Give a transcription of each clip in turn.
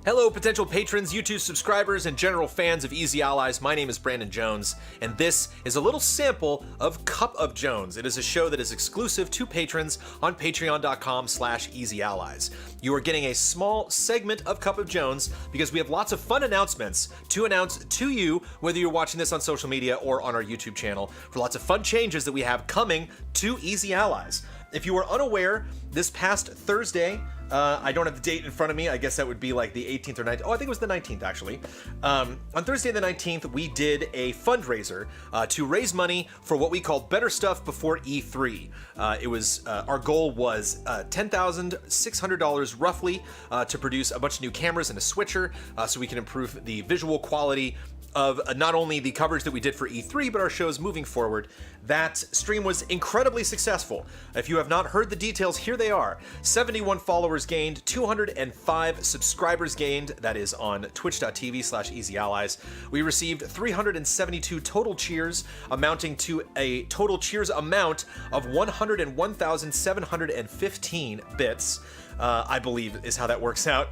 Hello, potential patrons, YouTube subscribers, and general fans of Easy Allies. My name is Brandon Jones, and this is a little sample of Cup of Jones. It is a show that is exclusive to patrons on patreon.com/easyallies. You are getting a small segment of Cup of Jones because we have lots of fun announcements to announce to you, whether you're watching this on social media or on our YouTube channel, for lots of fun changes that we have coming to Easy Allies. If you are unaware, this past Thursday, I don't have the date in front of me. I guess that would be like the 18th or 19th. Oh, I think it was the 19th, actually. On Thursday the 19th, we did a fundraiser to raise money for what we called Better Stuff Before E3. Our goal was $10,600 roughly to produce a bunch of new cameras and a switcher so we can improve the visual quality of not only the coverage that we did for E3, but our shows moving forward. That stream was incredibly successful. If you have not heard the details, here they are. 71 followers gained, 205 subscribers gained, that is on twitch.tv/easyallies. We received 372 total cheers, amounting to a total cheers amount of 101,715 bits. I believe is how that works out.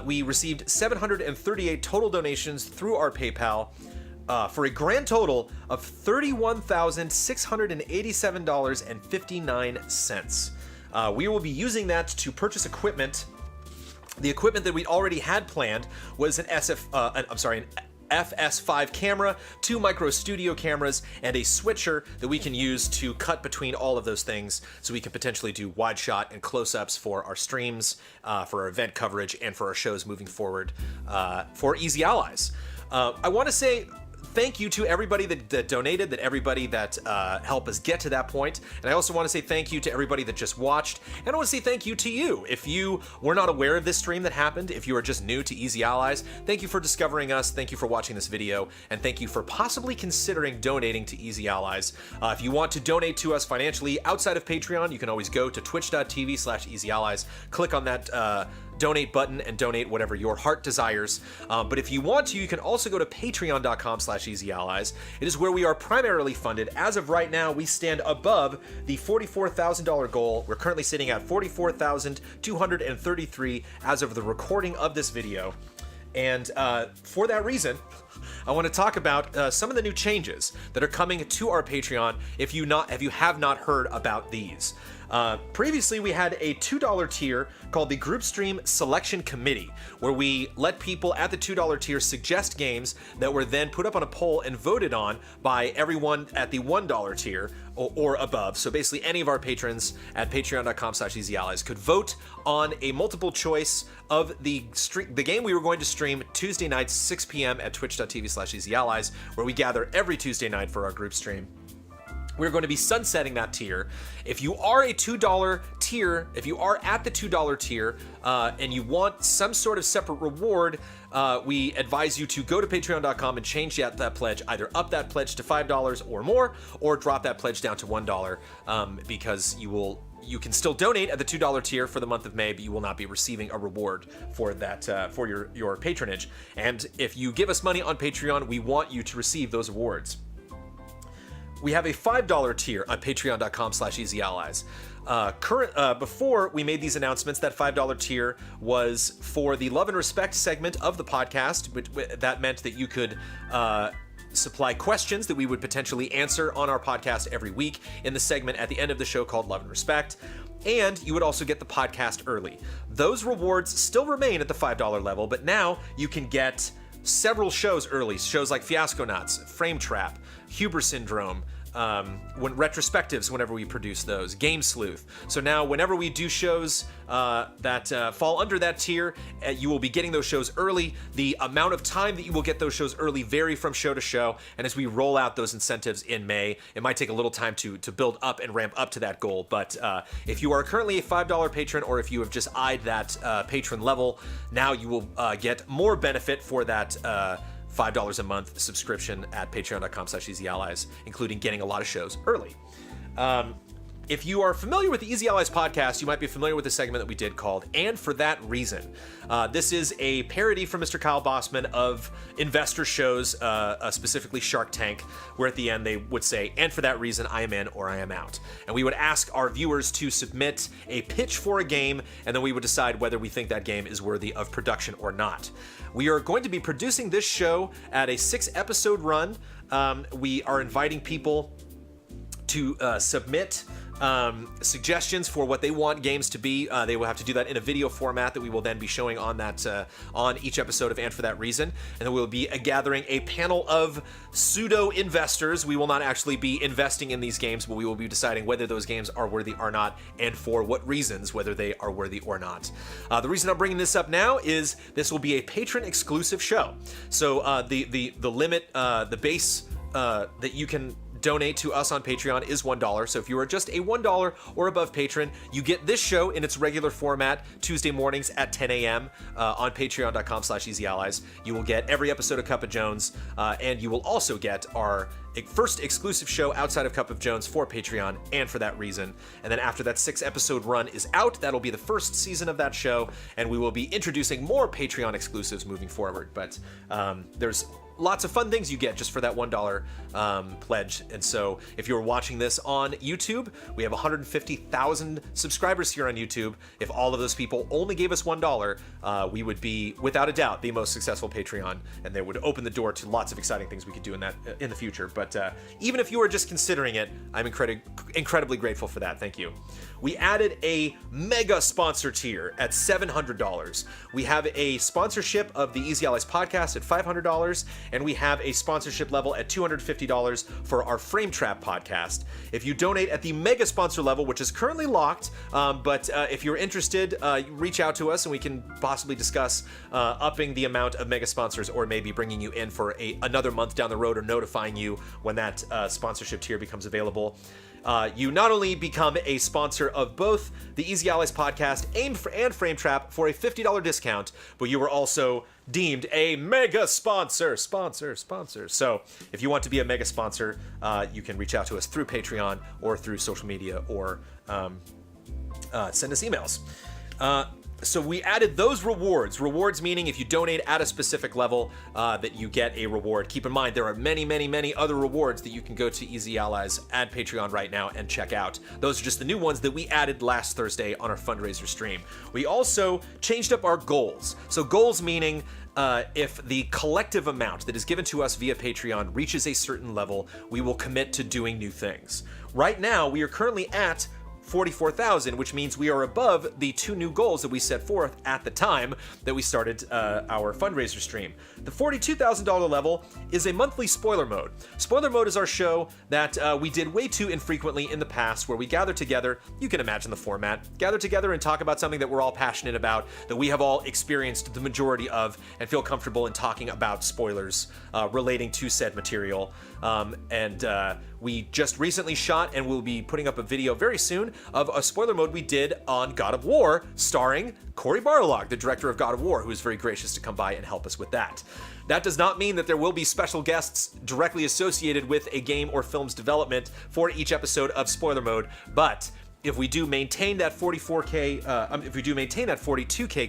We received 738 total donations through our PayPal for a grand total of $31,687.59. We will be using that to purchase equipment. The equipment that we already had planned was an FS5 camera, 2 micro studio cameras, and a switcher that we can use to cut between all of those things so we can potentially do wide shot and close-ups for our streams, for our event coverage, and for our shows moving forward for Easy Allies. I want to say thank you to everybody that donated, that everybody that helped us get to that point. And I also want to say thank you to everybody that just watched. And I want to say thank you to you. If you were not aware of this stream that happened, if you are just new to Easy Allies, thank you for discovering us. Thank you for watching this video. And thank you for possibly considering donating to Easy Allies. If you want to donate to us financially outside of Patreon, you can always go to twitch.tv/easyallies, click on that donate button and donate whatever your heart desires. But if you want to, you can also go to patreon.com/easyallies. It is where we are primarily funded. As of right now, we stand above the $44,000 goal. We're currently sitting at $44,233 as of the recording of this video. And for that reason, I want to talk about some of the new changes that are coming to our Patreon if you have not heard about these. Previously, we had a $2 tier called the Group Stream Selection Committee, where we let people at the $2 tier suggest games that were then put up on a poll and voted on by everyone at the $1 tier or above. So basically, any of our patrons at patreon.com/easyallies could vote on a multiple choice of the game we were going to stream Tuesday nights, 6 p.m. at twitch.tv/easyallies, where we gather every Tuesday night for our group stream. We're going to be sunsetting that tier. If you are a $2 tier, if you are at the $2 tier and you want some sort of separate reward, we advise you to go to patreon.com and change that pledge, either up that pledge to $5 or more, or drop that pledge down to $1 because you can still donate at the $2 tier for the month of May, but you will not be receiving a reward for that for your patronage. And if you give us money on Patreon, we want you to receive those awards. We have a $5 tier on patreon.com/easyallies. Before we made these announcements, that $5 tier was for the Love and Respect segment of the podcast. That meant that you could supply questions that we would potentially answer on our podcast every week in the segment at the end of the show called Love and Respect. And you would also get the podcast early. Those rewards still remain at the $5 level, but now you can get several shows early. Shows like Fiasco Nuts, Frame Trap, Huber Syndrome, retrospectives whenever we produce those, Game Sleuth. So now whenever we do shows that fall under that tier, you will be getting those shows early. The amount of time that you will get those shows early vary from show to show, and as we roll out those incentives in May, it might take a little time to build up and ramp up to that goal. But if you are currently a $5 patron, or if you have just eyed that patron level, now you will get more benefit for that $5 a month subscription at patreon.com/easyallies, including getting a lot of shows early. If you are familiar with the Easy Allies podcast, you might be familiar with a segment that we did called And For That Reason. This is a parody from Mr. Kyle Bossman of investor shows, specifically Shark Tank, where at the end they would say, and for that reason, I am in or I am out. And we would ask our viewers to submit a pitch for a game, and then we would decide whether we think that game is worthy of production or not. We are going to be producing this show at a 6-episode run. We are inviting people to submit suggestions for what they want games to be. They will have to do that in a video format that we will then be showing on that on each episode of And For That Reason. And then we'll be gathering a panel of pseudo investors. We will not actually be investing in these games, but we will be deciding whether those games are worthy or not, and for what reasons, whether they are worthy or not. The reason I'm bringing this up now is this will be a patron exclusive show. So the limit, the base that you can donate to us on Patreon is $1. So if you are just a $1 or above patron, you get this show in its regular format Tuesday mornings at 10 a.m. On patreon.com/easyallies. You will get every episode of Cup of Jones, and you will also get our first exclusive show outside of Cup of Jones for Patreon, and for that reason. And then after that 6-episode run is out, that'll be the first season of that show, and we will be introducing more Patreon exclusives moving forward. But there's lots of fun things you get just for that $1 pledge. And so if you're watching this on YouTube, we have 150,000 subscribers here on YouTube. If all of those people only gave us $1, we would be, without a doubt, the most successful Patreon, and they would open the door to lots of exciting things we could do in the future. But even if you are just considering it, I'm incredibly grateful for that. Thank you. We added a mega sponsor tier at $700. We have a sponsorship of the Easy Allies podcast at $500, and we have a sponsorship level at $250 for our Frame Trap podcast. If you donate at the mega sponsor level, which is currently locked, but if you're interested, reach out to us and we can possibly discuss upping the amount of mega sponsors, or maybe bringing you in for another month down the road, or notifying you when that sponsorship tier becomes available. You not only become a sponsor of both the Easy Allies podcast and Frame Trap for a $50 discount, but you are also deemed a mega sponsor. So if you want to be a mega sponsor, you can reach out to us through Patreon or through social media, or send us emails. So we added those rewards. Rewards meaning if you donate at a specific level, that you get a reward. Keep in mind, there are many other rewards that you can go to Easy Allies at Patreon right now and check out. Those are just the new ones that we added last Thursday on our fundraiser stream. We also changed up our goals. So goals meaning if the collective amount that is given to us via Patreon reaches a certain level, we will commit to doing new things. Right now, we are currently at 44,000, which means we are above the 2 new goals that we set forth at the time that we started our fundraiser stream. The $42,000 level is a monthly spoiler mode. Spoiler mode is our show that we did way too infrequently in the past, where we gather together, you can imagine the format, gather together and talk about something that we're all passionate about, that we have all experienced the majority of, and feel comfortable in talking about spoilers relating to said material. We just recently shot, and we'll be putting up a video very soon, of a spoiler mode we did on God of War, starring Cory Barlog, the director of God of War, who was very gracious to come by and help us with that. That does not mean that there will be special guests directly associated with a game or film's development for each episode of spoiler mode, but if we do maintain that 42K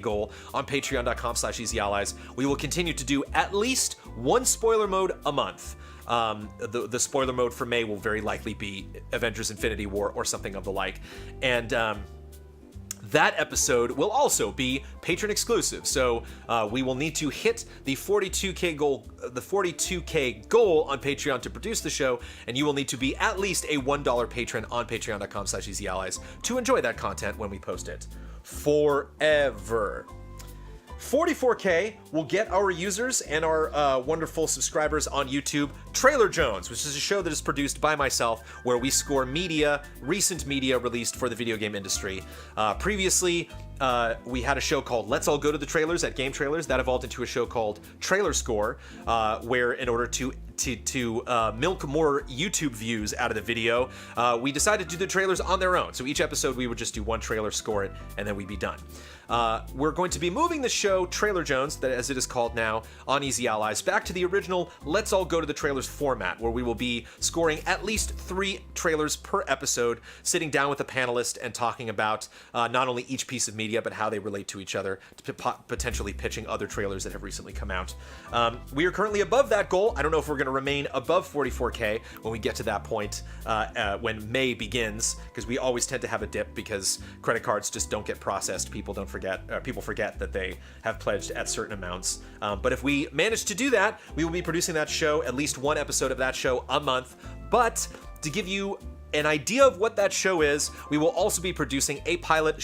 goal on patreon.com/easyallies, we will continue to do at least one spoiler mode a month. The spoiler mode for May will very likely be Avengers Infinity War or something of the like. And that episode will also be patron exclusive. So we will need to hit the 42K goal on Patreon to produce the show, and you will need to be at least a $1 patron on patreon.com/easyallies to enjoy that content when we post it. Forever. 44K will get our users and our wonderful subscribers on YouTube Trailer Jones, which is a show that is produced by myself, where we score recent media released for the video game industry. Previously, we had a show called Let's All Go to the Trailers at Game Trailers. That evolved into a show called Trailer Score, where in order to milk more YouTube views out of the video, we decided to do the trailers on their own. So each episode we would just do one trailer, score it, and then we'd be done. We're going to be moving the show Trailer Jones, that as it is called now, on Easy Allies, back to the original Let's All Go to the Trailer Trailers format, where we will be scoring at least 3 trailers per episode, sitting down with a panelist and talking about not only each piece of media, but how they relate to each other, potentially pitching other trailers that have recently come out. We are currently above that goal. I don't know if we're going to remain above 44K when we get to that point when May begins, because we always tend to have a dip because credit cards just don't get processed. People forget that they have pledged at certain amounts. But if we manage to do that, we will be producing that show, at least one episode of that show a month. But to give you an idea of what that show is, we will also be producing a pilot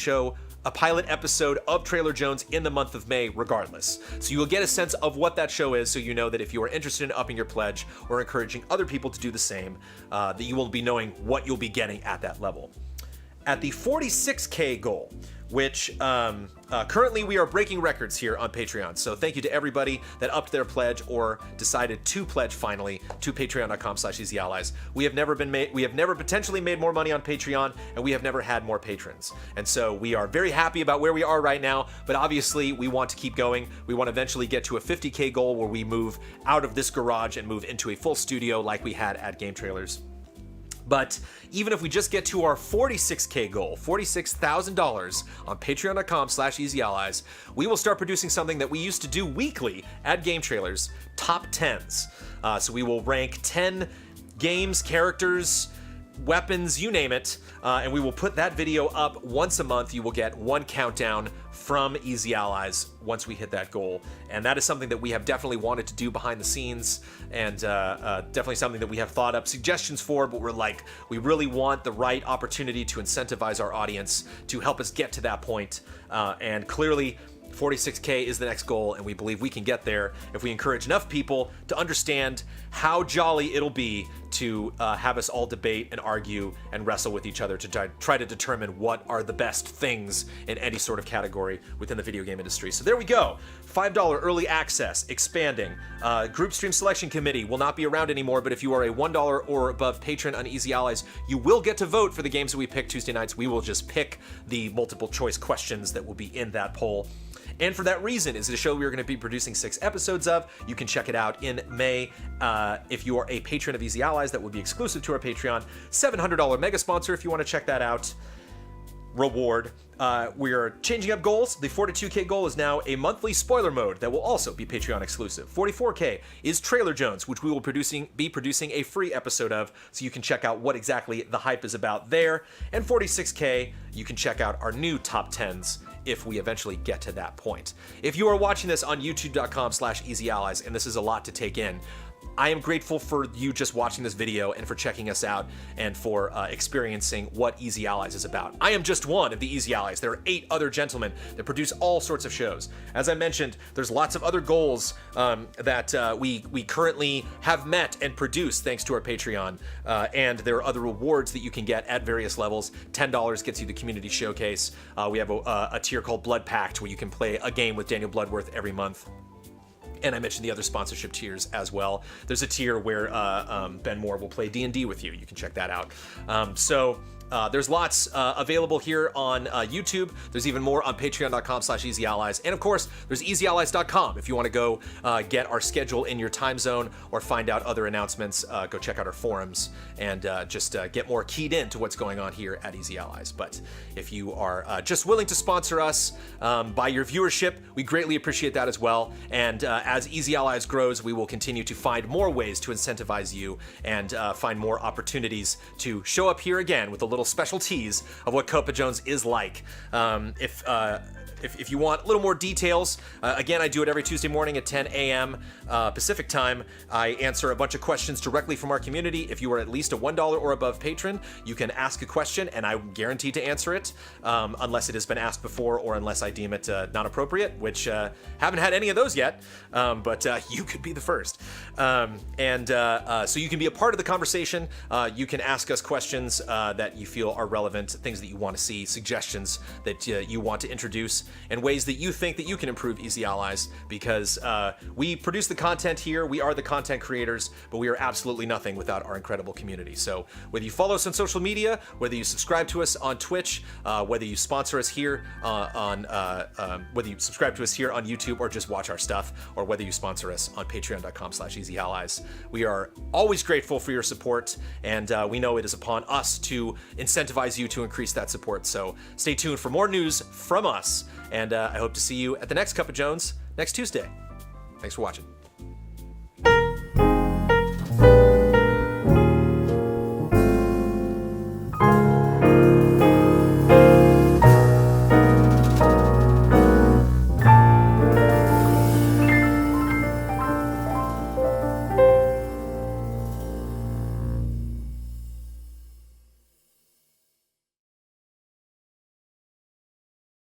episode of Trailer Jones in the month of May regardless. So you will get a sense of what that show is, so you know that if you are interested in upping your pledge or encouraging other people to do the same, that you will be knowing what you'll be getting at that level. At the 46K goal, which currently we are breaking records here on Patreon. So thank you to everybody that upped their pledge or decided to pledge finally to patreon.com/easyallies. We have never potentially made more money on Patreon, and we have never had more patrons. And so we are very happy about where we are right now, but obviously we want to keep going. We want to eventually get to a 50K goal where we move out of this garage and move into a full studio like we had at Game Trailers. But even if we just get to our 46K goal, $46,000 on patreon.com/easyallies, we will start producing something that we used to do weekly at Game Trailers, top 10s. So we will rank 10 games, characters, weapons, you name it, and we will put that video up once a month. You will get one countdown from Easy Allies once we hit that goal, and that is something that we have definitely wanted to do behind the scenes, and definitely something that we have thought up suggestions for, but we're like, we really want the right opportunity to incentivize our audience to help us get to that point, and clearly 46K is the next goal, and we believe we can get there if we encourage enough people to understand how jolly it'll be to have us all debate and argue and wrestle with each other to try to determine what are the best things in any sort of category within the video game industry. So there we go. $5 early access, expanding. Group stream selection committee will not be around anymore, but if you are a $1 or above patron on Easy Allies, you will get to vote for the games that we pick Tuesday nights. We will just pick the multiple choice questions that will be in that poll. And for that reason, is a show we are going to be producing 6 episodes of. You can check it out in May. If you are a patron of Easy Allies, that will be exclusive to our Patreon. $700 mega sponsor if you want to check that out. Reward. We are changing up goals. The 42K goal is now a monthly spoiler mode that will also be Patreon exclusive. 44K is Trailer Jones, which we will be producing a free episode of, so you can check out what exactly the hype is about there. And 46K, you can check out our new top 10s if we eventually get to that point. If you are watching this on youtube.com/easyallies, and this is a lot to take in, I am grateful for you just watching this video and for checking us out and for experiencing what Easy Allies is about. I am just one of the Easy Allies. There are 8 other gentlemen that produce all sorts of shows. As I mentioned, there's lots of other goals that we currently have met and produce thanks to our Patreon, and there are other rewards that you can get at various levels. $10 gets you the community showcase. We have a tier called Blood Pact where you can play a game with Daniel Bloodworth every month. And I mentioned the other sponsorship tiers as well. There's a tier where Ben Moore will play D&D with you. You can check that out. There's lots available here on YouTube. There's even more on patreon.com/easyallies. And of course, there's easyallies.com. If you want to go get our schedule in your time zone or find out other announcements, go check out our forums and just get more keyed in to what's going on here at Easy Allies. But if you are just willing to sponsor us by your viewership, we greatly appreciate that as well. And as Easy Allies grows, we will continue to find more ways to incentivize you and find more opportunities to show up here again with a little special tease of what Copa Jones is like. If you want a little more details, again, I do it every Tuesday morning at 10 a.m. Pacific time. I answer a bunch of questions directly from our community. If you are at least a $1 or above patron, you can ask a question and I'm guaranteed to answer it, unless it has been asked before or unless I deem it not appropriate, which haven't had any of those yet, but you could be the first. So you can be a part of the conversation. You can ask us questions that you feel are relevant, things that you want to see, suggestions that you want to introduce, and ways that you think that you can improve Easy Allies, because we produce the content here, we are the content creators, but we are absolutely nothing without our incredible community. So whether you follow us on social media, whether you subscribe to us on Twitch, whether you sponsor us here whether you subscribe to us here on YouTube or just watch our stuff, or whether you sponsor us on patreon.com/easyallies, we are always grateful for your support, and we know it is upon us to incentivize you to increase that support. So stay tuned for more news from us, and I hope to see you at the next Cup of Jones next Tuesday. Thanks for watching.